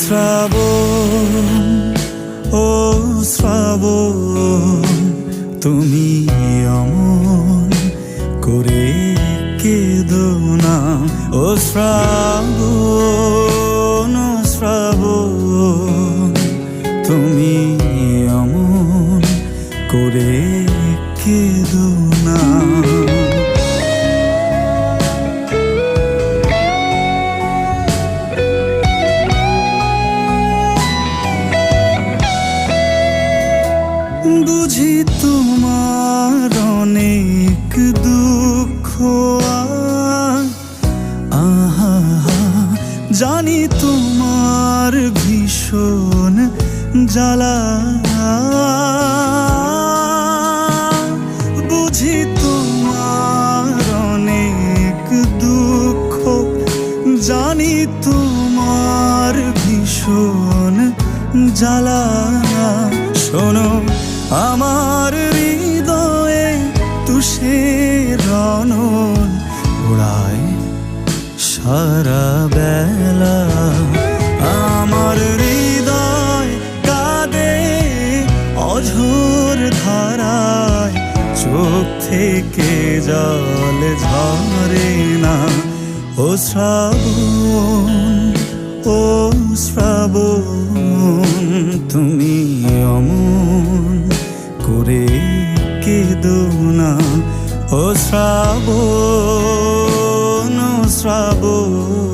শ্রাবণ, ও শ্রাবণ, তুমি অমন করে কেঁদো না। ও শ্রাবণ, ও শ্রাবণ, তুমি অমন করে কেঁদো না। বুঝি তোমার অনেক দুঃখ, আহা, জানি তোমার ভীষণ জ্বালা। বুঝি তোমার অনেক দুঃখ, জানি তোমার ভীষণ জ্বালা। শোনো, আমার হৃদয়ে তুষের রনন ওড়ায় সারা বেলা। আমার হৃদয় কাঁদে অঝোর ধারায়, চোখ থেকে জল ঝরে না। ও শ্রাবণ, ও শ্রাবণ, তুমি অমন করে কেঁদো না। ও শ্রাবণ, ও শ্রাবণ।